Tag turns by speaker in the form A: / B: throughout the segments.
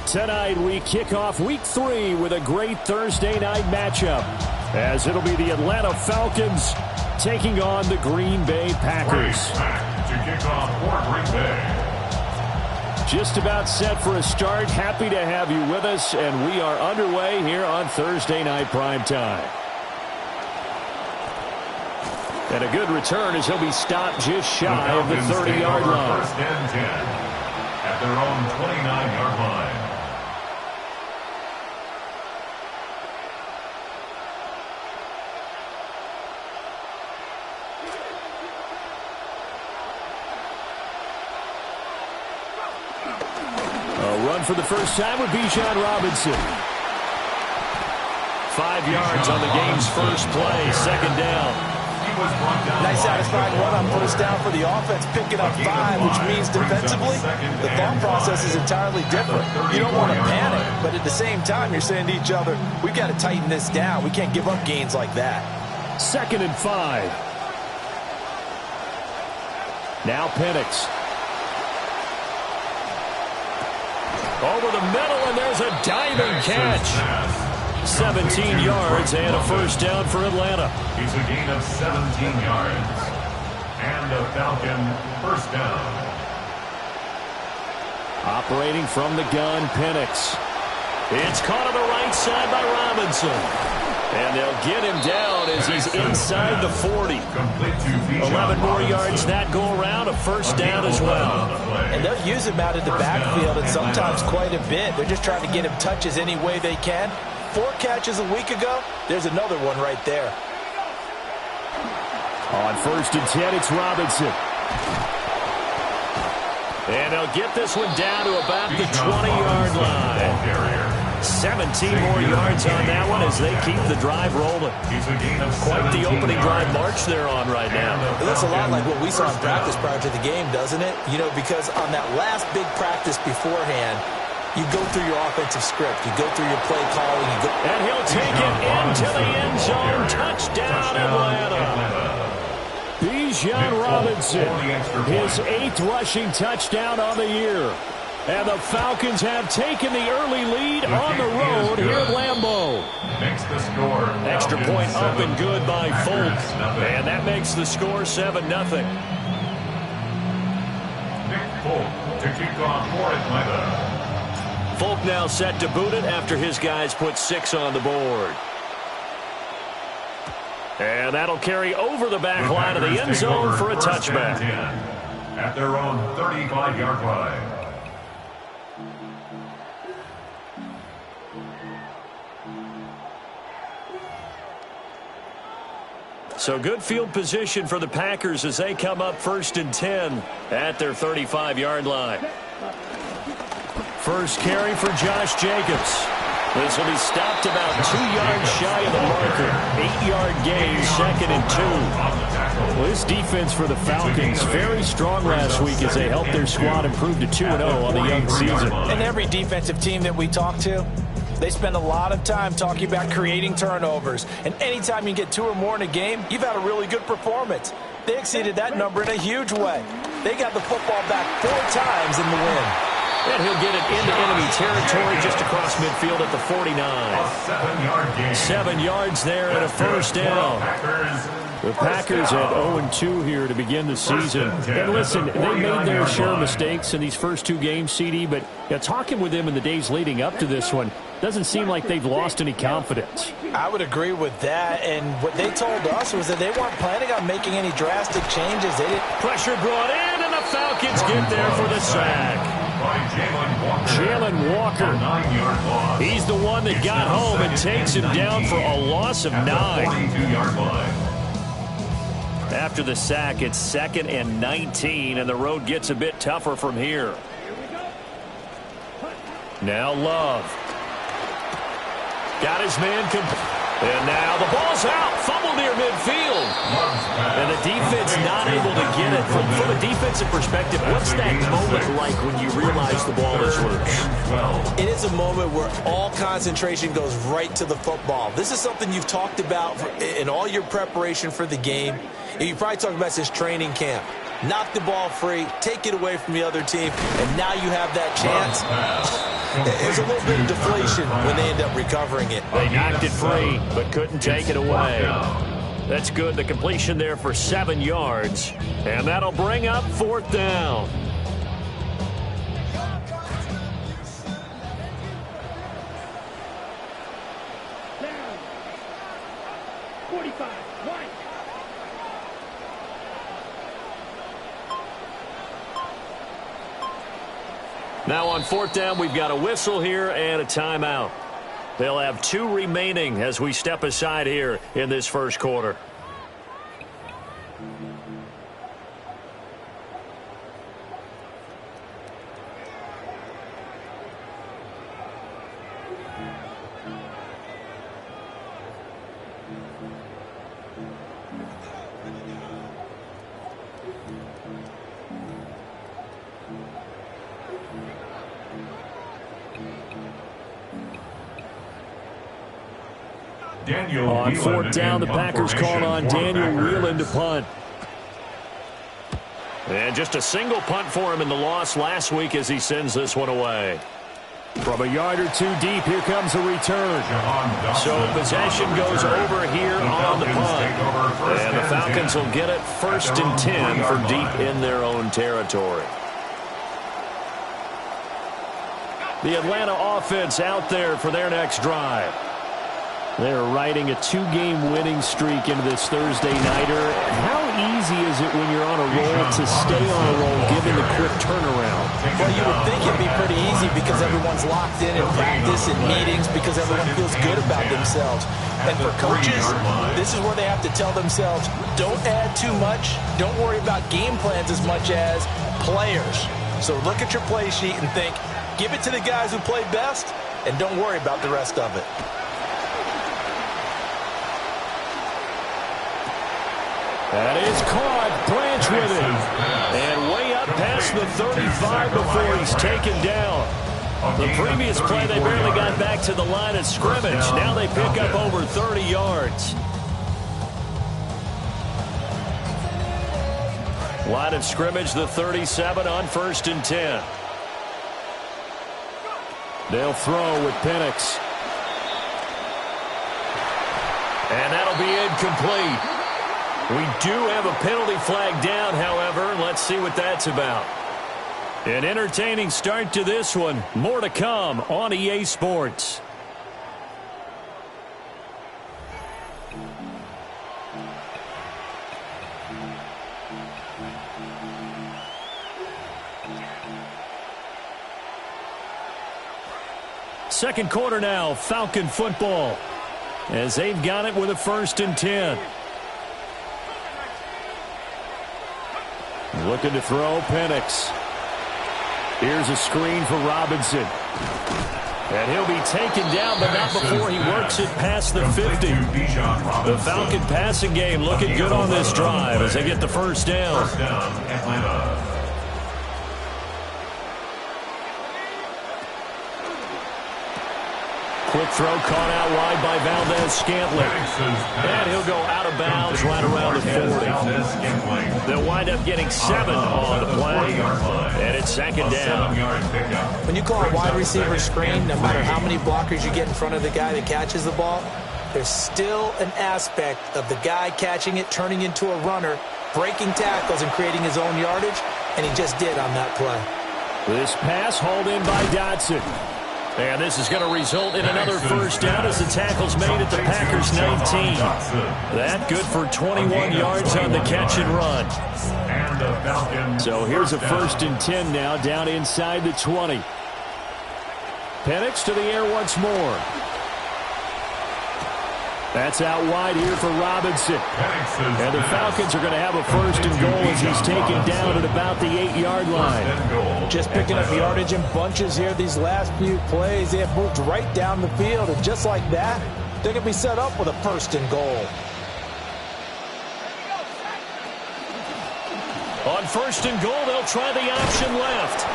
A: Tonight we kick off Week 3 with a great Thursday night matchup, as it'll be the Atlanta Falcons taking on the Green Bay Packers.
B: To kick off for Green Bay.
A: Just about set for a start. Happy to have you with us, and we are underway here on Thursday Night Primetime. And a good return as he'll be stopped just shy of the 30-yard line.
B: First and 10 at their own 29-yard line.
A: Run for the first time with Bijan Robinson. 5 yards on the game's first play, second down.
C: Nice satisfying run on first down for the offense, picking up 5, which means defensively, the thought process is entirely different. You don't want to panic, but at the same time, you're saying to each other, we've got to tighten this down. We can't give up gains like that.
A: 2nd and 5. Now Penix. Over the middle, and there's a diving catch. 17 yards and a first down for Atlanta.
B: He's a gain of 17 yards. And a Falcon first down.
A: Operating from the gun, Penix. It's caught on the right side by Robinson. And they'll get him down as he's inside the 40. 11 more yards that go around, a first down as well.
C: And they'll use him out of the backfield, and sometimes quite a bit. They're just trying to get him touches any way they can. 4 catches a week ago, there's another one right there.
A: On 1st and 10, it's Robinson. And they'll get this one down to about the 20-yard line. 17 more yards on that one as they keep the drive rolling. Quite the opening drive march they're on right now.
C: It looks a lot like what we saw in practice prior to the game, doesn't it? You know, because on that last big practice beforehand, you go through your offensive script. You go through your play calling.
A: And he'll take it into the end zone. Touchdown, Atlanta. Bijan Robinson, his 8th rushing touchdown on the year. And the Falcons have taken the early lead on the road here at Lambeau. Extra point up and good by Folk. And that makes the score 7-0.
B: Nick Folk to kick off for Atlanta.
A: Folk now set to boot it after his guys put 6 on the board. And that'll carry over the back line of the end zone for a touchback.
B: At their own 35-yard line.
A: So good field position for the Packers as they come up 1st and 10 at their 35-yard line. First carry for Josh Jacobs. This will be stopped about 2 yards shy of the marker. 8-yard gain, 2nd and 2. Well, this defense for the Falcons, very strong last week as they helped their squad improve to 2-0 on the young season.
C: And every defensive team that we talk to, they spend a lot of time talking about creating turnovers. And anytime you get 2 or more in a game, you've had a really good performance. They exceeded that number in a huge way. They got the football back 4 times in the win.
A: And he'll get it into enemy territory just across midfield at the 49.
B: 7-yard gain.
A: 7 yards there and a first down. The Packers at 0-2 here to begin the season. And listen, they made their share of mistakes in these first 2 games, CD, but talking with them in the days leading up to this one, doesn't seem like they've lost any confidence.
C: I would agree with that, and what they told us was that they weren't planning on making any drastic changes. They didn't.
A: Pressure brought in, and the Falcons get there for the sack. Jalen Walker. He's the one that got home and takes him down for a loss of 9. After the sack, it's 2nd and 19, and the road gets a bit tougher from here. Now Love. Got his man. And now the ball's out. Fumble near midfield. And the defense not able to get it. From a defensive perspective, what's that moment like when you realize the ball is loose?
C: It is a moment where all concentration goes right to the football. This is something you've talked about in all your preparation for the game. And you probably talked about this training camp. Knock the ball free, take it away from the other team, and now you have that chance. There's a little bit of deflation when they end up recovering it.
A: They knocked it free, but couldn't take it away. That's good. The completion there for 7 yards. And that'll bring up 4th down. Now on 4th down, we've got a whistle here and a timeout. They'll have 2 remaining as we step aside here in this first quarter. On 4th down, the Packers call on Daniel Whelan to punt. And just a single punt for him in the loss last week as he sends this one away. From a yard or 2 deep, here comes a return. So possession goes over here on the punt. And the Falcons will get it 1st and 10 for deep in their own territory. The Atlanta offense out there for their next drive. They're riding a 2-game winning streak into this Thursday nighter. How easy is it when you're on a roll to stay on a roll given the quick turnaround?
C: Well, you would think it'd be pretty easy because everyone's locked in practice and meetings because everyone feels good about themselves. And for coaches, this is where they have to tell themselves, don't add too much. Don't worry about game plans as much as players. So look at your play sheet and think, give it to the guys who play best and don't worry about the rest of it.
A: That is caught. Branch with it. And way up past the 35 before he's taken down. The previous play, they barely got back to the line of scrimmage. Now they pick up over 30 yards. Line of scrimmage, the 37 on 1st and 10. They'll throw with Penix. And that'll be incomplete. We do have a penalty flag down, however. Let's see what that's about. An entertaining start to this one. More to come on EA Sports. Second quarter now, Falcon football. As they've got it with a 1st and 10. Looking to throw, Penix. Here's a screen for Robinson. And he'll be taken down, but not before he works it past the 50. The Falcon passing game looking good on this drive as they get the 1st down.
B: First down, Atlanta.
A: Quick throw caught out wide by Valdez-Scantling. And he'll go out of bounds right around the 40. They'll wind up getting 7 on the play. And it's 2nd down.
C: When you call a wide receiver screen, no matter how many blockers you get in front of the guy that catches the ball, there's still an aspect of the guy catching it, turning into a runner, breaking tackles and creating his own yardage, and he just did on that play.
A: This pass hauled in by Dotson. And this is going to result in another 1st down as the tackle's made at the Packers 19. That good for 21 yards on the catch and run. So here's a 1st and 10 now down inside the 20. Penix to the air once more. That's out wide here for Robinson. And the Falcons are going to have a 1st and goal as he's taken down at about the 8-yard line.
C: Just picking up yardage in bunches here these last few plays. They have moved right down the field, and just like that, they're going to be set up with a 1st and goal.
A: On 1st and goal, they'll try the option left.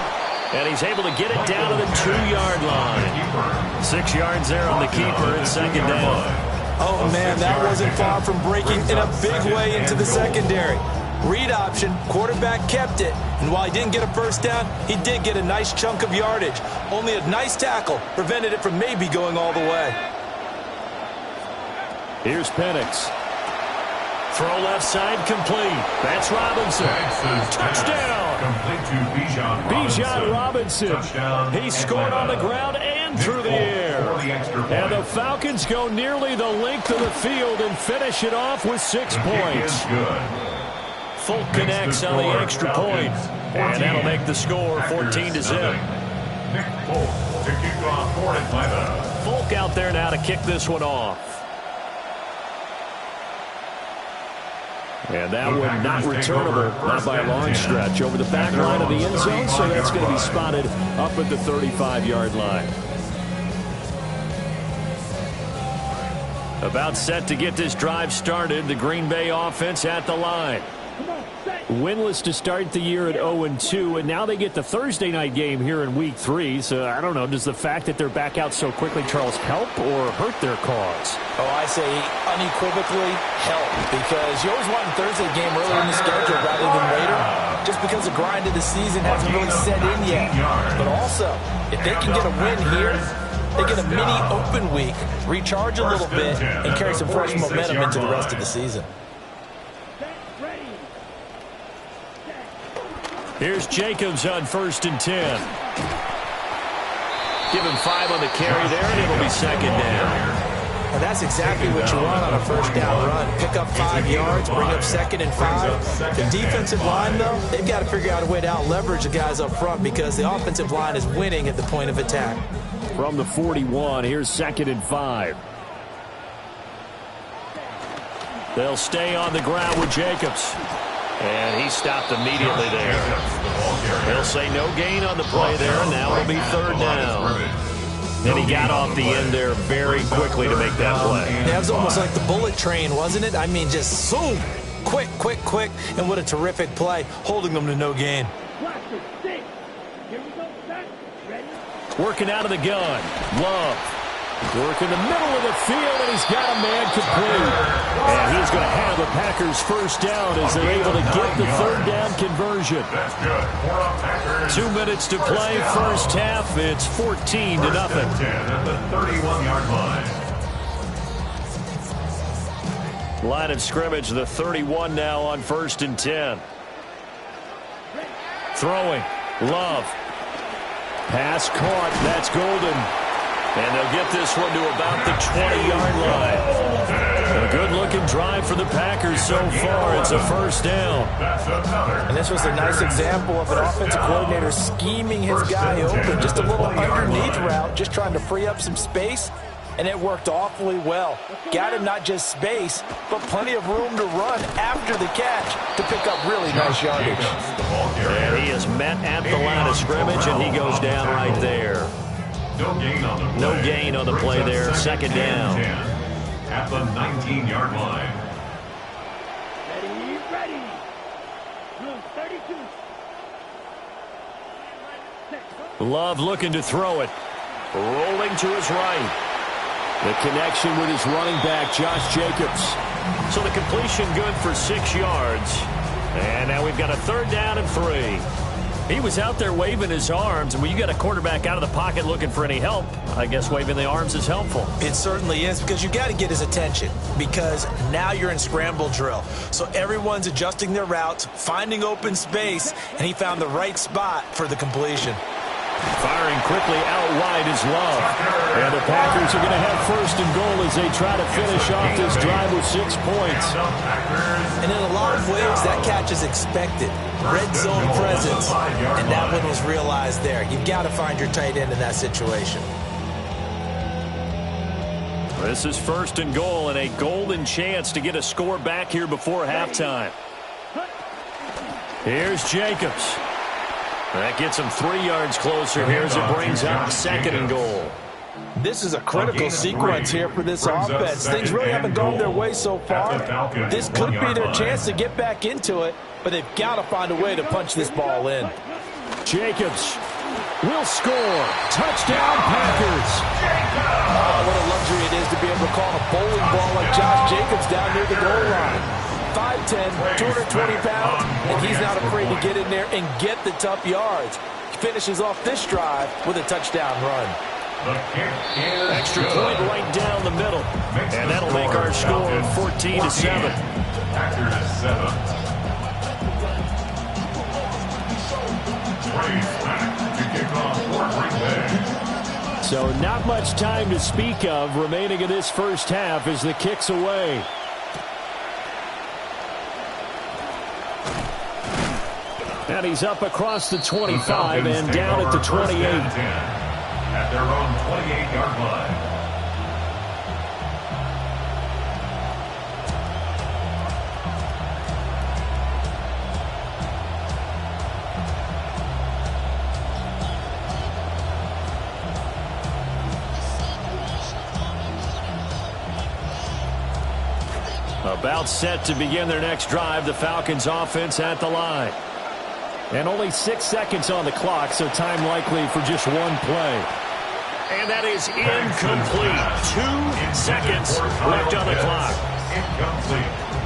A: And he's able to get it down to the 2-yard line. 6 yards there on the keeper. It's 2nd down.
C: Oh, man, that wasn't far from breaking in a big way into the secondary. Read option, quarterback kept it, and while he didn't get a first down, he did get a nice chunk of yardage. Only a nice tackle prevented it from maybe going all the way.
A: Here's Penix. Throw left side complete. That's Robinson. Touchdown.
B: Complete to
A: Bijan Robinson. He scored on the ground and through the air. And the Falcons go nearly the length of the field and finish it off with 6 points. Folk connects on the extra point. And that'll make the score 14-0.
B: Nick Folk to kick off for Atlanta.
A: Folk out there now to kick this one off. And that one not returnable, not by a long stretch, over the back line of the end zone, so that's going to be spotted up at the 35-yard line. About set to get this drive started, the Green Bay offense at the line. Winless to start the year at 0-2, and now they get the Thursday night game here in Week 3. So, I don't know, does the fact that they're back out so quickly, Charles, help or hurt their cause?
C: Oh, I say unequivocally help, because you always want a Thursday game earlier in the schedule rather than later, just because the grind of the season hasn't really set in yet. But also, if they can get a win here, they get a mini open week, recharge a little bit, and carry some fresh momentum into the rest of the season.
A: Here's Jacobs on 1st and 10. Give him 5 on the carry there, and it'll be 2nd down.
C: And that's exactly what you want on a first down run. Pick up 5 yards, bring up 2nd and 5. The defensive line, though, they've got to figure out a way to out-leverage the guys up front because the offensive line is winning at the point of attack.
A: From the 41, here's 2nd and 5. They'll stay on the ground with Jacobs. And he stopped immediately there. They'll say no gain on the play there, and now it'll be 3rd down. And he got off the end there very quickly to make that play.
C: That was almost like the bullet train, wasn't it? I mean, just zoom, quick, quick, quick, and what a terrific play, holding them to no gain.
A: Working out of the gun, Love. Work in the middle of the field, and he's got a man complete. And he's going to have the Packers first down as they're able to get the 3rd down conversion.
B: That's good.
A: 2 minutes to play, first half. It's 14-0.
B: At the 31-yard line.
A: Line of scrimmage, the 31 now on 1st and 10. Throwing, Love. Pass caught, that's Golden. And they'll get this one to about the 20-yard line. A good-looking drive for the Packers so far. It's a first down.
C: And this was a nice example of an offensive coordinator scheming his guy open. Just a little underneath route, just trying to free up some space. And it worked awfully well. Got him not just space, but plenty of room to run after the catch to pick up really nice yardage.
A: And he is met at the line of scrimmage, and he goes down right there.
B: No gain on the play there. 2nd down. At the 19-yard line.
D: Ready. 32.
A: Love looking to throw it. Rolling to his right. The connection with his running back, Josh Jacobs. So the completion good for 6 yards. And now we've got a 3rd down and 3. He was out there waving his arms, and when you got a quarterback out of the pocket looking for any help, I guess waving the arms is helpful.
C: It certainly is, because you got to get his attention, because now you're in scramble drill. So everyone's adjusting their routes, finding open space, and he found the right spot for the completion.
A: Firing quickly out wide is Love. And the Packers are going to have 1st and goal as they try to finish off this drive with 6 points.
C: And in a lot of ways, that catch is expected. Red zone presence, and that one was realized there. You've got to find your tight end in that situation.
A: This is 1st and goal, and a golden chance to get a score back here before halftime. Here's Jacobs. That gets him 3 yards closer here as it brings up 2nd and goal.
C: This is a critical sequence here for this offense. Things really haven't gone their way so far. This could be their chance to get back into it, but they've got to find a way to punch this ball in.
A: Jacobs will score. Touchdown, Packers.
C: Oh, what a luxury it is to be able to call a bowling ball like Josh Jacobs down near the goal line. 5'10", 220 pounds, and he's not afraid to get in there and get the tough yards. He finishes off this drive with a touchdown run.
A: Extra point right down the middle. And that'll make our score 14-7.
B: After 7.
A: So not much time to speak of remaining in this first half as the kick's away. And he's up across the 25 and down at the 28.
B: At their own 28-yard line.
A: About set to begin their next drive, the Falcons offense at the line. And only 6 seconds on the clock, so time likely for just one play. And that is incomplete. 2 seconds left on the clock.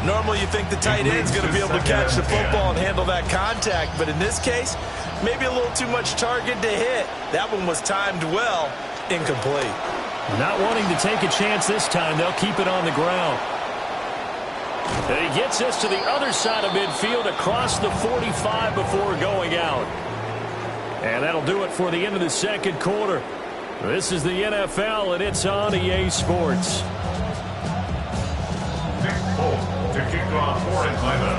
C: Normally you think the tight end's going to be able to catch the football and handle that contact, but in this case, maybe a little too much target to hit. That one was timed well, incomplete.
A: Not wanting to take a chance this time, they'll keep it on the ground. And he gets us to the other side of midfield across the 45 before going out. And that'll do it for the end of the second quarter. This is the NFL, and it's on EA Sports.
B: To kick off for Atlanta.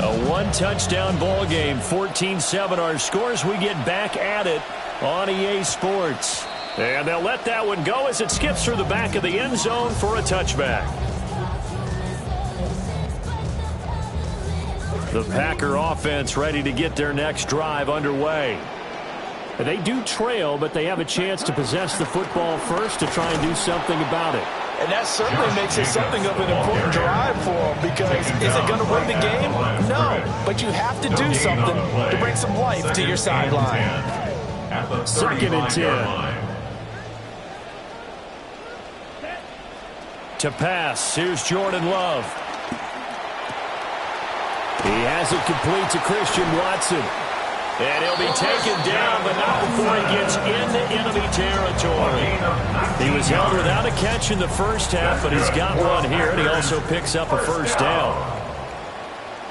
A: A one-touchdown ball game, 14-7 our scores. We get back at it on EA Sports. And they'll let that one go as it skips through the back of the end zone for a touchback. The Packer offense ready to get their next drive underway. They do trail, but they have a chance to possess the football first to try and do something about it.
C: And that certainly makes it something of an important drive for them, because is it going to win the game? No, but you have to do something to bring some life to your sideline.
A: 2nd and 10. To pass, here's Jordan Love. He has it complete to Christian Watson. And he'll be taken down, but not before he gets into enemy territory. He was held without a catch in the first half, but he's got one here, and he also picks up a first down.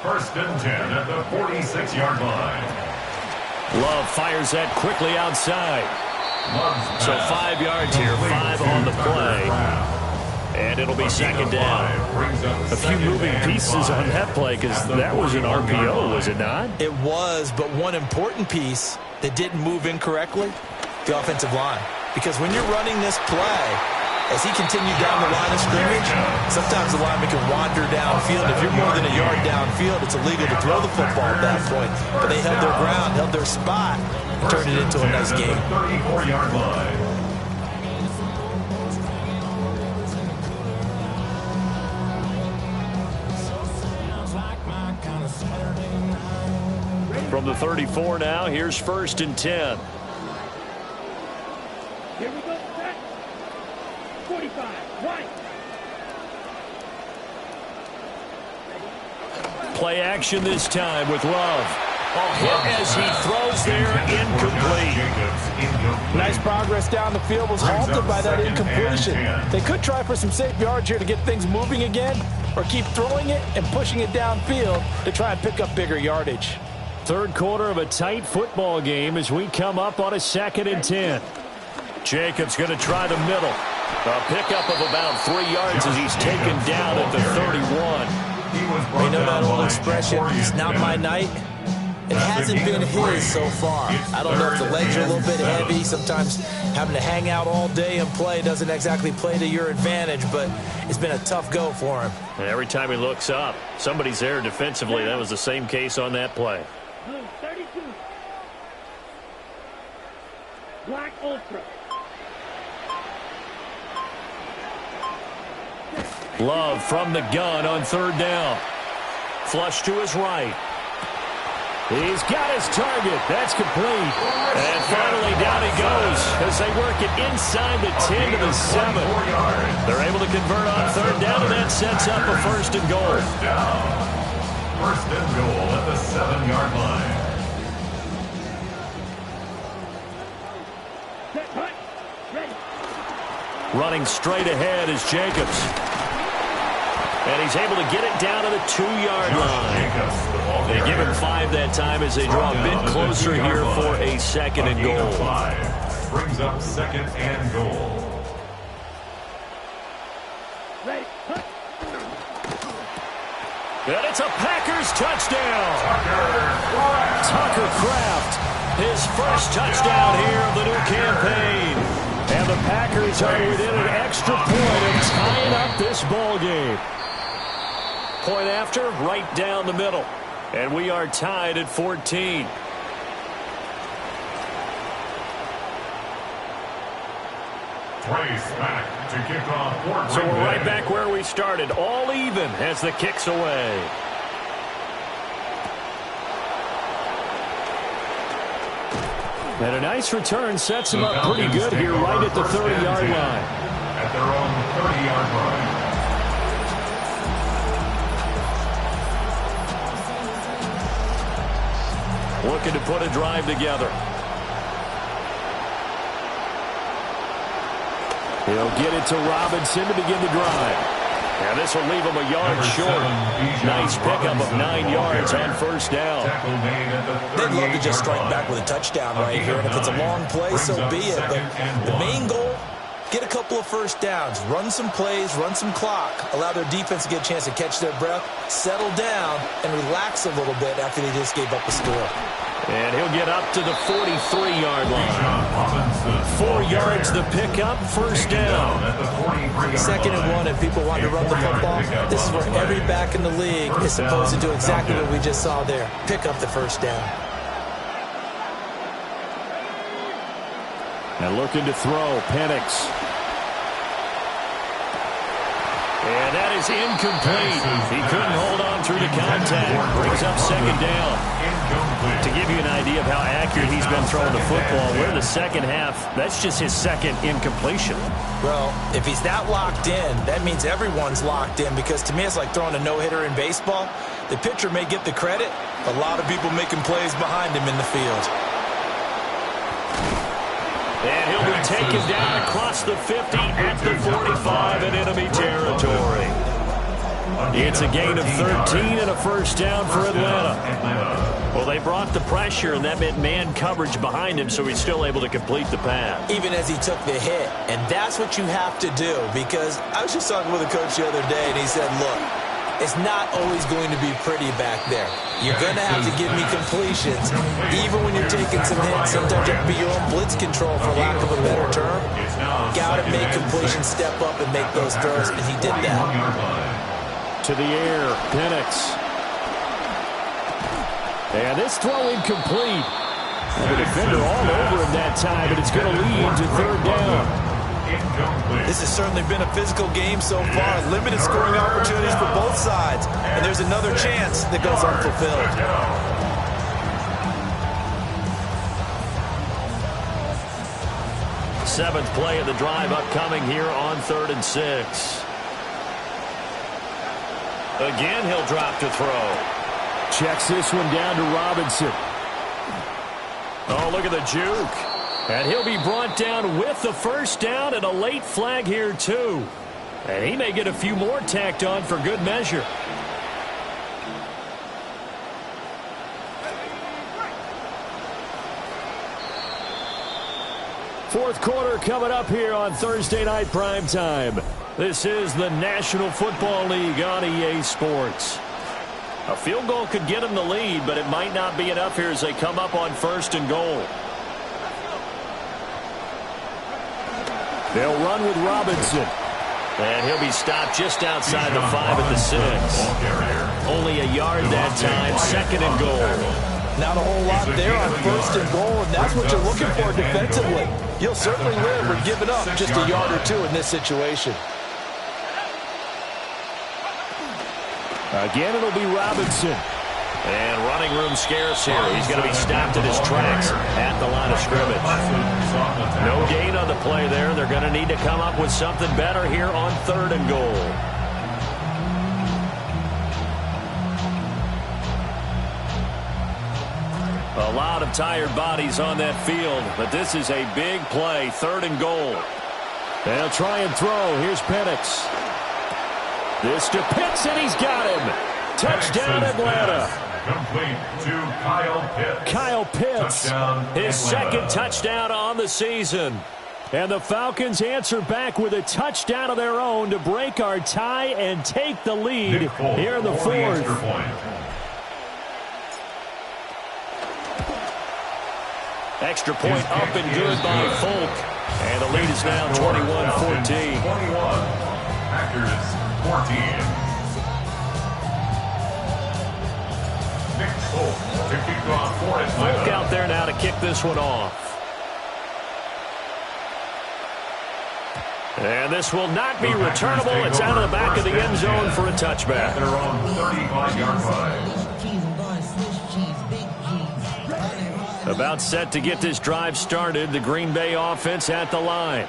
B: 1st and 10 at the 46-yard line.
A: Love fires that quickly outside. So 5 yards here, 5 on the play. And it'll be 2nd down. A few moving pieces on that play, because that was an RPO, was it not?
C: It was, but one important piece that didn't move incorrectly, the offensive line. Because when you're running this play, as he continued down the line of scrimmage, sometimes the lineman can wander downfield. If you're more than a yard downfield, it's illegal to throw the football at that point. But they held their ground, held their spot, and turned it into a nice game.
B: 34-yard line.
A: From the 34 now, here's 1st and 10.
D: Here we go, set. 45, right.
A: Play action this time with Love. Hit as he throws there, incomplete.
C: Nice progress down the field, was halted by that incompletion. They could try for some safe yards here to get things moving again, or keep throwing it and pushing it downfield to try and pick up bigger yardage.
A: Third quarter of a tight football game as we come up on a 2nd and 10. Jacobs going to try the middle. A pickup of about 3 yards as he's taken down at the 31.
C: You know that old expression, it's not my night? It hasn't been his so far. I don't know if the legs are a little bit heavy. Sometimes having to hang out all day and play doesn't exactly play to your advantage, but it's been a tough go for him.
A: And every time he looks up, somebody's there defensively. That was the same case on that play.
D: Blue 32. Black Ultra.
A: Love from the gun on 3rd down. Flush to his right. He's got his target. That's complete. And finally down he goes as they work it inside the 10 to the 7. They're able to convert on third down, and that sets up a first and goal.
B: First down. First and goal at the 7-yard line.
A: Running straight ahead is Jacobs. And he's able to get it down to the 2-yard line. They give him 5 that time as they draw a bit closer here for a second and goal.
B: Brings up second and goal.
A: And it's a Packers touchdown. Tucker Kraft, his first touchdown here of the new campaign. And the Packers are within an extra point of tying up this ball game. Point after, right down the middle. And we are tied at 14.
B: Trace back to kick off.
A: So we're right back where we started, all even as the kick's away. And a nice return sets him up pretty good here right at the 30-yard line.
B: At their own 30-yard line.
A: Looking to put a drive together. He'll get it to Robinson to begin the drive. And this will leave him a yard short. Nice pickup of 9 yards on first down.
C: They'd love to just strike back with a touchdown right here. And if it's a long play, so be it. But the main goal, get a couple of first downs. Run some plays, run some clock. Allow their defense to get a chance to catch their breath, settle down, and relax a little bit after they just gave up a score.
A: And he'll get up to the 43-yard line. 4 yards the pickup, first down.
C: 2nd and 1, and people want to run the football. This is where every back in the league is supposed to do exactly what we just saw there. Pick up the first down.
A: And looking to throw, Penix. And that is incomplete. He couldn't hold on through the contact. Brings up second down. To give you an idea of how accurate he's been throwing the football, we're in the second half. That's just his second incompletion.
C: Well, if he's that locked in, that means everyone's locked in, because to me it's like throwing a no-hitter in baseball. The pitcher may get the credit. A lot of people making plays behind him in the field.
A: And he'll be taken down across the 50 at the 45 in enemy territory. It's a gain of 13 and a first down for Atlanta. Well, they brought the pressure, and that meant man coverage behind him, so he's still able to complete the pass.
C: Even as he took the hit. And that's what you have to do, because I was just talking with a coach the other day, and he said, look, it's not always going to be pretty back there. You're going to have to give me completions. Even when you're taking some hits, sometimes you have to be your own blitz control, for lack of a better term. Got to make completions, step up, and make those throws, and he did that.
A: To the air, Penix. And this throw incomplete. And the defender all over him that time, but it's going to lead to third down.
C: This has certainly been a physical game so far. Limited scoring opportunities for both sides. And there's another chance that goes unfulfilled.
A: Seventh play of the drive upcoming here on 3rd and 6. Again, he'll drop to throw. Checks this one down to Robinson. Oh, look at the juke. And he'll be brought down with the first down, and a late flag here, too. And he may get a few more tacked on for good measure. Fourth quarter coming up here on Thursday Night Primetime. This is the National Football League on EA Sports. A field goal could get them the lead, but it might not be enough here as they come up on 1st and goal. They'll run with Robinson. And he'll be stopped just outside the 5 at the 6. Only a yard that time, 2nd and goal.
C: Not a whole lot there on 1st and goal, and that's what you're looking for defensively. You'll certainly live with giving up just a yard or two in this situation.
A: Again, it'll be Robinson. And running room scarce here. He's going to be stopped in his tracks at the line of scrimmage. No gain on the play there. They're going to need to come up with something better here on 3rd and goal. A lot of tired bodies on that field, but this is a big play. 3rd and goal. They'll try and throw. Here's Penix. This to Pitts, and he's got him. Touchdown, Atlanta.
B: Complete to Kyle Pitts.
A: Kyle Pitts,
B: Touchdown,
A: his
B: Atlanta.
A: 2nd touchdown on the season. And the Falcons answer back with a touchdown of their own to break our tie and take the lead here in the 4th. Extra point up and good by Folk. And the lead is now 21-14.
B: 21. Packers 14.
A: Folk out there now to kick this one off. And this will not be returnable. It's out of the back of the end zone for a touchback.
B: They're on 35-yard line.
A: About set to get this drive started. The Green Bay offense at the line.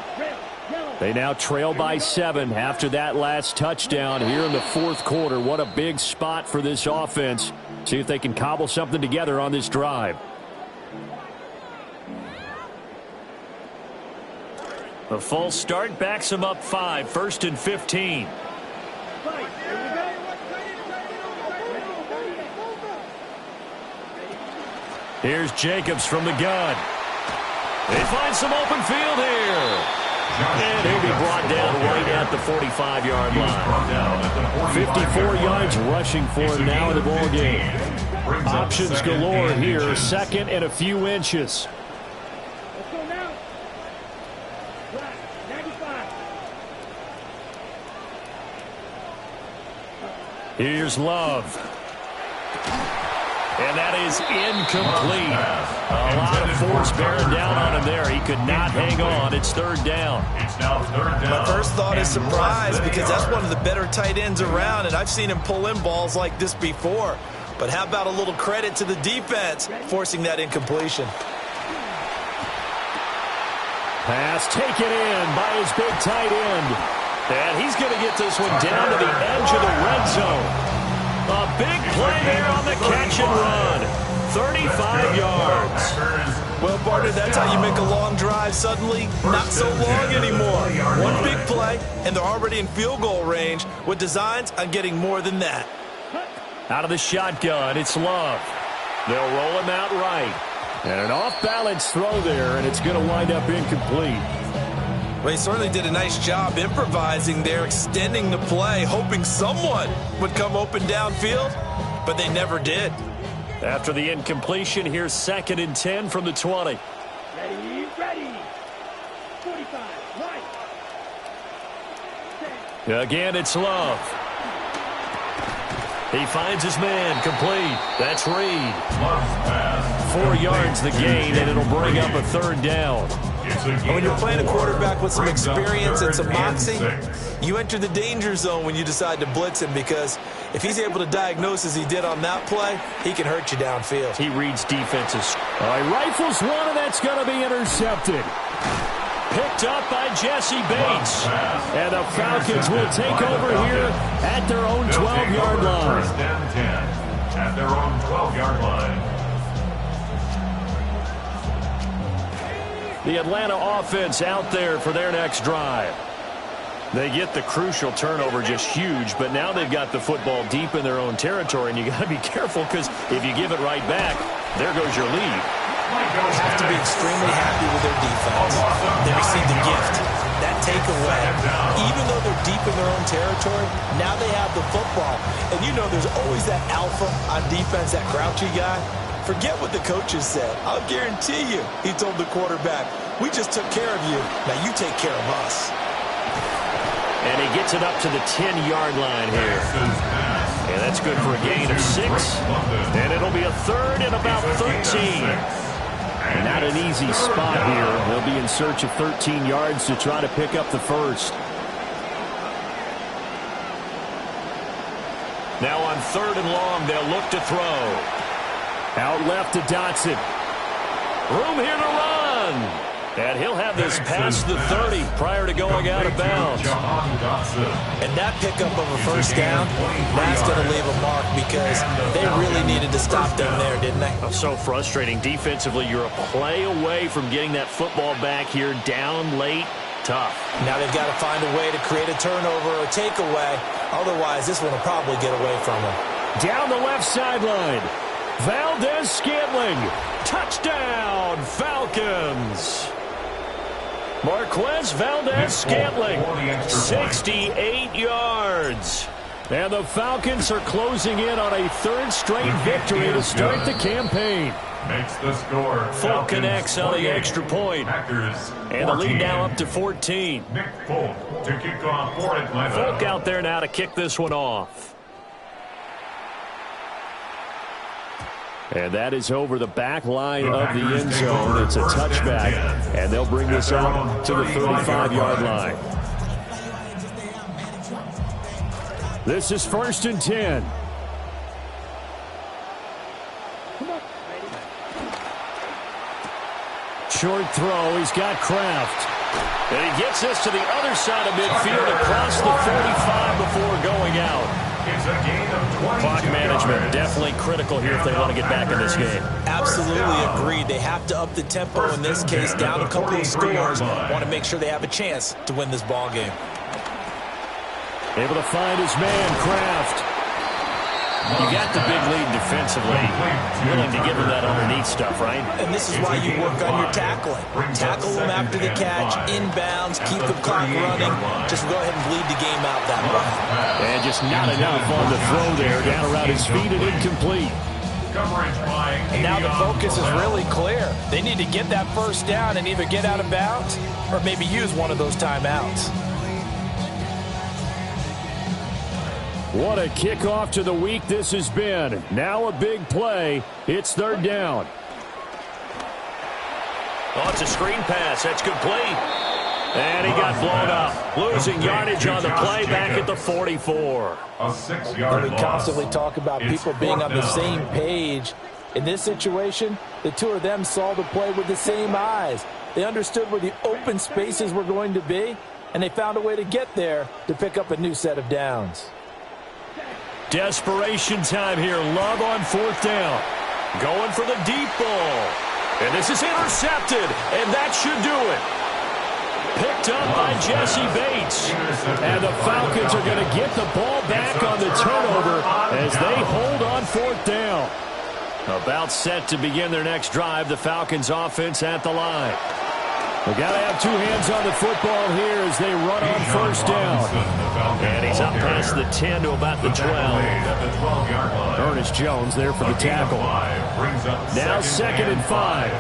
A: They now trail by 7 after that last touchdown here in the 4th quarter. What a big spot for this offense. See if they can cobble something together on this drive. The false start backs them up 5. 1st and 15. Here's Jacobs from the gun. They find some open field here. And he'll be brought down right at the 45-yard line. 54 yards rushing for him now in the ball game. Options galore here. 2nd and a few inches.
D: Let's go now. 95.
A: Here's Love. And that is incomplete. A lot of force bearing down on him there. He could not hang on. It's 3rd down.
B: It's now 3rd down.
C: My first thought is surprise because that's one of the better tight ends around, and I've seen him pull in balls like this before. But how about a little credit to the defense forcing that incompletion?
A: Pass taken in by his big tight end. And he's going to get this one down to the edge of the red zone. A big play there on the catch and run. 35 yards.
C: Well, partner, that's how you make a long drive suddenly not so long anymore. One big play, and they're already in field goal range with designs on getting more than that.
A: Out of the shotgun, it's Love. They'll roll him out right. And an off-balance throw there, and it's going to wind up incomplete.
C: Well, he certainly did a nice job improvising there, extending the play, hoping someone would come open downfield, but they never did.
A: After the incompletion, here's 2nd and 10 from the 20.
D: Ready, ready. 45, right.
A: Again, it's Love. He finds his man, complete. That's Reed. 4 yards the gain, and it'll bring up a 3rd down.
C: When you're playing a quarterback with some experience and some moxie, you enter the danger zone when you decide to blitz him, because if he's able to diagnose as he did on that play, he can hurt you downfield.
A: He reads defenses. All right, rifles one, and that's going to be intercepted. Picked up by Jesse Bates. And the Falcons will take over here at their own 12-yard line.
B: 1st and 10 at their own 12-yard line.
A: The Atlanta offense out there for their next drive. They get the crucial turnover, just huge, but now they've got the football deep in their own territory, and you got to be careful, because if you give it right back, there goes your lead.
C: They have to be extremely happy with their defense. They received a gift. That takeaway, even though they're deep in their own territory, now they have the football. And you know there's always that alpha on defense, that grouchy guy. Forget what the coaches said. I'll guarantee you, he told the quarterback, we just took care of you. Now you take care of us.
A: And he gets it up to the 10-yard line here. And that's good for a gain of 6. And it'll be a 3rd and about 13. Not an easy spot here. They'll be in search of 13 yards to try to pick up the 1st. Now on 3rd and long, they'll look to throw. Out left to Dotson. Room here to run. And he'll have this past the 30 prior to going out of bounds.
C: And that pickup of a first down, that's going to leave a mark because they really needed to stop them there, didn't they?
A: Oh, so frustrating. Defensively, you're a play away from getting that football back here down late. Tough.
C: Now they've got to find a way to create a turnover or takeaway. Otherwise, this one will probably get away from them.
A: Down the left sideline. Valdez-Scantling. Touchdown, Falcons. Marquez Valdez-Scantling, 68 yards. And the Falcons are closing in on a 3rd straight victory to start the campaign.
B: Makes the score.
A: Full connects on the extra point. And the lead now up to 14.
B: Nick Folk to kick off for Atlanta.
A: Folk out there now to kick this one off. And that is over the back line of the end zone. It's a touchback, and they'll bring this out to the 35-yard line. This is 1st and 10. Short throw. He's got Kraft. And he gets this to the other side of midfield across the 45 before going out.
B: It's a gain of 22
A: Clock management
B: yards.
A: definitely critical here if they want to get back in this game.
C: Absolutely agreed. They have to up the tempo in this case, down a couple of scores. Want to make sure they have a chance to win this ball game.
A: Able to find his man, Kraft. You got the big lead defensively. Willing to give him that underneath stuff, right?
C: And this is why you work on your tackling. Tackle them after the catch, inbounds, keep the clock running. Just go ahead and bleed the game out that way.
A: And just not enough on the throw there. Down around his feet and incomplete.
C: And now the focus is really clear. They need to get that first down and either get out of bounds or maybe use one of those timeouts.
A: What a kickoff to the week this has been. Now a big play. It's 3rd down. Oh, it's a screen pass. That's complete. And he got blown up. Losing yardage on the play back at the 44.
B: A 6-yard
C: We
B: loss.
C: constantly talk about people being on the same page. In this situation, the two of them saw the play with the same eyes. They understood where the open spaces were going to be, and they found a way to get there to pick up a new set of downs.
A: Desperation time here. Love on 4th down. Going for the deep ball. And this is intercepted, and that should do it. Picked up by Jesse Bates. And the Falcons are going to get the ball back on the turnover as they hold on 4th down. About set to begin their next drive. The Falcons offense at the line. They've got to have 2 hands on the football here as they run on 1st down. And he's up past the 10 to about the 12. Ernest Jones there for the tackle. Now 2nd and 5.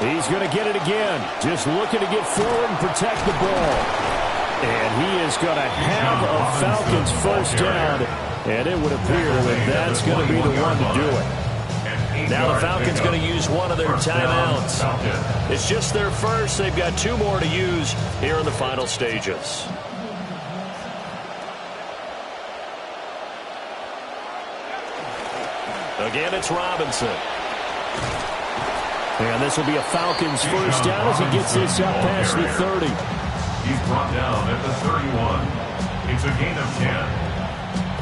A: He's going to get it again. Just looking to get forward and protect the ball. And he is going to have a Falcons first down. And it would appear that that's going to be the one to do it. Now the Falcons going to use one of their timeouts. It's just their first. They've got 2 more to use here in the final stages. Again, it's Robinson. And this will be a Falcons first down as he gets this up past the 30.
B: He's brought down at the 31. It's a gain of 10.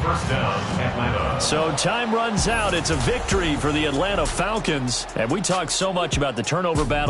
B: First down, Atlanta.
A: So time runs out. It's a victory for the Atlanta Falcons. And we talk so much about the turnover battle.